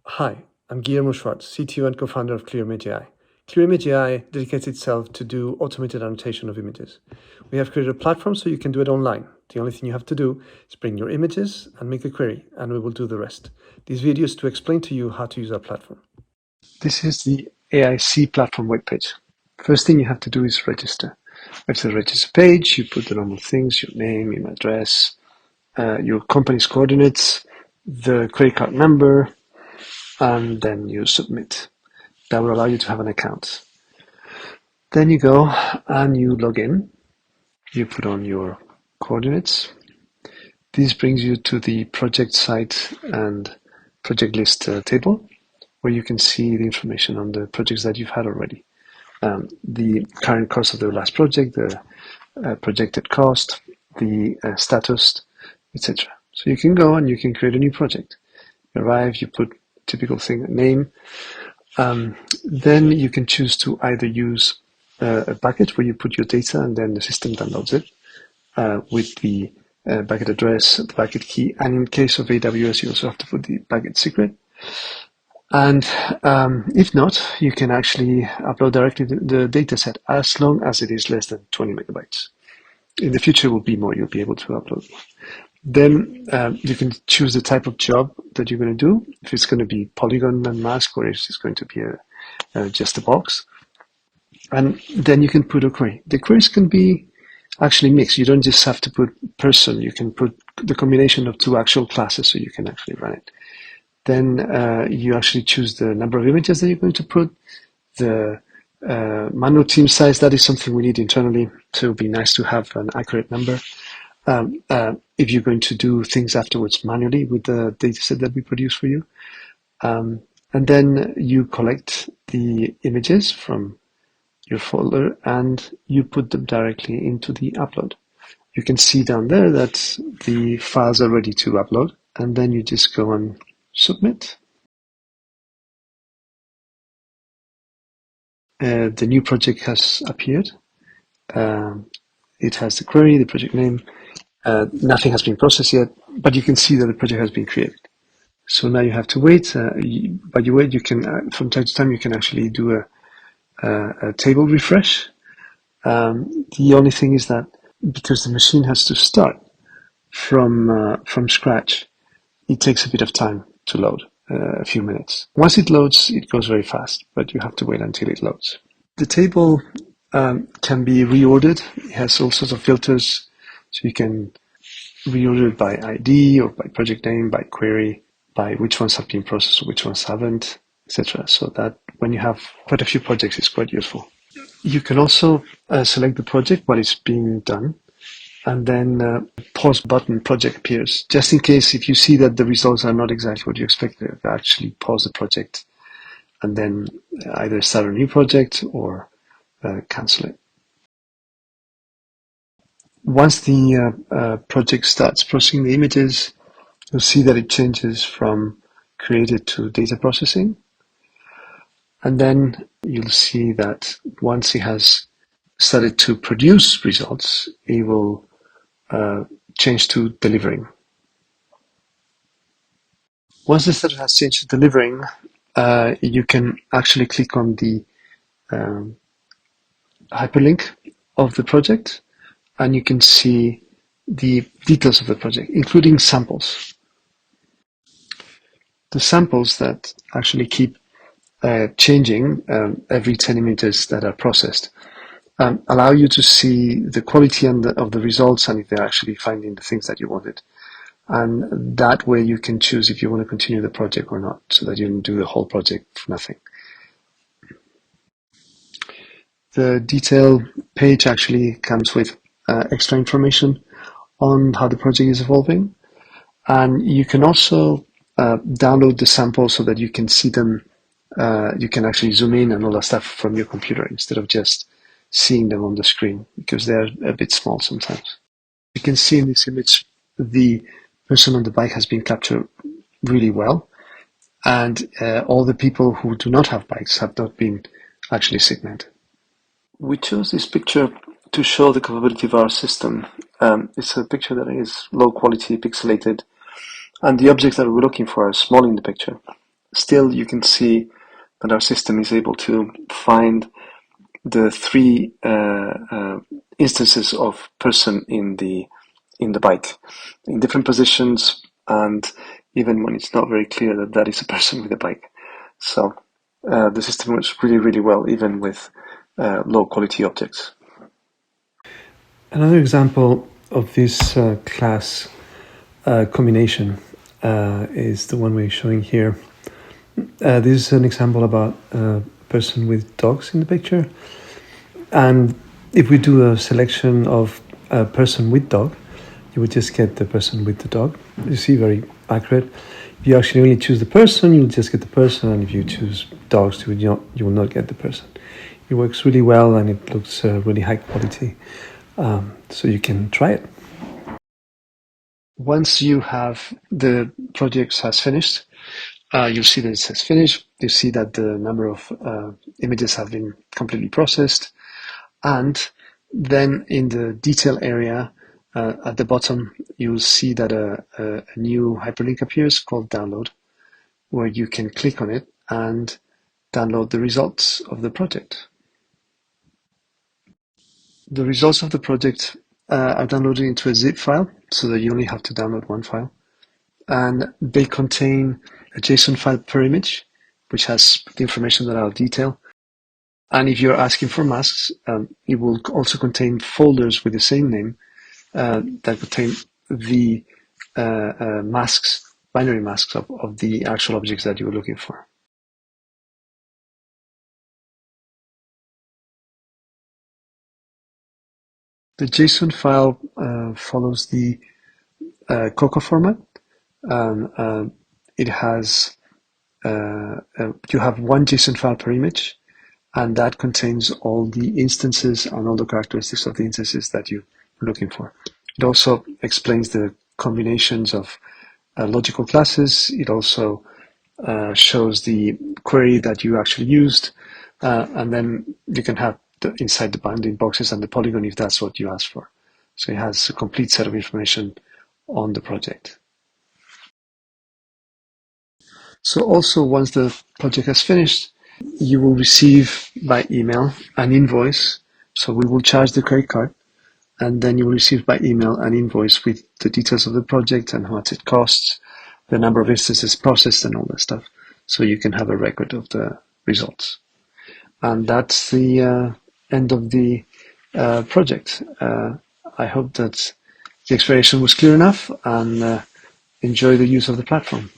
Hi, I'm Guillermo Schwartz, CTO and co-founder of ClearImageAI. ClearImageAI dedicates itself to do automated annotation of images. We have created a platform so you can do it online. The only thing you have to do is bring your images and make a query, and we will do the rest. These videos to explain to you how to use our platform. This is the AIC platform webpage. First thing you have to do is register. It's a register page. You put the normal things, your name, email address, your company's coordinates, the credit card number, and then you submit. That will allow you to have an account. Then you go and you log in. You put on your coordinates. This brings you to the project site and project list table, where you can see the information on the projects that you've had already. The current cost of the last project, the projected cost, the status, etc. So you can go and you can create a new project. You arrive, you put typical thing, name. Then you can choose to either use a bucket where you put your data and then the system downloads it with the bucket address, the bucket key, and in case of AWS, you also have to put the bucket secret. And if not, you can actually upload directly the data set as long as it is less than 20 megabytes. In the future, it will be more. You'll be able to upload more. Then you can choose the type of job that you're going to do. If it's going to be polygon and mask, or if it's going to be just a box. And then you can put a query. The queries can be actually mixed. You don't just have to put person. You can put the combination of two actual classes, so you can actually run it. Then you actually choose the number of images that you're going to put, the manual team size. That is something we need internally, so it would be nice to have an accurate number. If you're going to do things afterwards manually with the dataset that we produce for you. And then you collect the images from your folder and you put them directly into the upload. You can see down there that the files are ready to upload, and then you just go and submit. The new project has appeared. It has the query, the project name. Nothing has been processed yet, but you can see that the project has been created. So now you have to wait. But you wait, you can from time to time you can actually do a table refresh. The only thing is that because the machine has to start from scratch, it takes a bit of time to load, a few minutes. Once it loads, it goes very fast, but you have to wait until it loads. The table can be reordered. It has all sorts of filters, so you can reorder it by ID or by project name, by query, by which ones have been processed, which ones haven't, etc. So that when you have quite a few projects, it's quite useful. You can also select the project while it's being done, and then pause button project appears. Just in case if you see that the results are not exactly what you expected, actually pause the project and then either start a new project or cancel it. Once the project starts processing the images, you'll see that it changes from created to data processing. And then you'll see that once it has started to produce results, it will change to delivering. Once the status has changed to delivering, you can actually click on the hyperlink of the project, and you can see the details of the project, including samples. The samples that actually keep changing every 10 images that are processed allow you to see the quality of the results and if they're actually finding the things that you wanted. And that way you can choose if you want to continue the project or not, so that you don't do the whole project for nothing. The detail page actually comes with extra information on how the project is evolving. And you can also download the samples so that you can see them. You can actually zoom in and all that stuff from your computer instead of just seeing them on the screen, because they're a bit small sometimes. You can see in this image the person on the bike has been captured really well, and all the people who do not have bikes have not been actually segmented. We chose this picture to show the capability of our system. It's a picture that is low quality, pixelated, and the objects that we're looking for are small in the picture. still you can see that our system is able to find the three instances of person in the bike in different positions, and even when it's not very clear that that is a person with a bike. So the system works really, really well, even with low quality objects. Another example of this class combination is the one we're showing here. This is an example about a person with dogs in the picture. And if we do a selection of a person with dog, you would just get the person with the dog. You see, very accurate. If you actually only choose the person, you'll just get the person. And if you choose dogs, you will not get the person. It works really well, and it looks really high quality. So you can try it. Once you have the project has finished, you'll see that it says finish. You see that the number of images have been completely processed. And then in the detail area at the bottom, you'll see that a new hyperlink appears called download, where you can click on it and download the results of the project. The results of the project are downloaded into a zip file, so that you only have to download one file. And they contain a JSON file per image, which has the information that I'll detail. And if you're asking for masks, it will also contain folders with the same name that contain the masks, binary masks of the actual objects that you were looking for. The JSON file follows the COCO format. It has you have one JSON file per image, and that contains all the instances and all the characteristics of the instances that you're looking for. It also explains the combinations of logical classes. It also shows the query that you actually used, and then you can have inside the bounding boxes and the polygon if that's what you ask for. So it has a complete set of information on the project. So also, once the project has finished, you will receive by email an invoice. So we will charge the credit card, and then you will receive by email an invoice with the details of the project and how much it costs, the number of instances processed, and all that stuff. So you can have a record of the results. And that's the end of the project. I hope that the explanation was clear enough, and enjoy the use of the platform.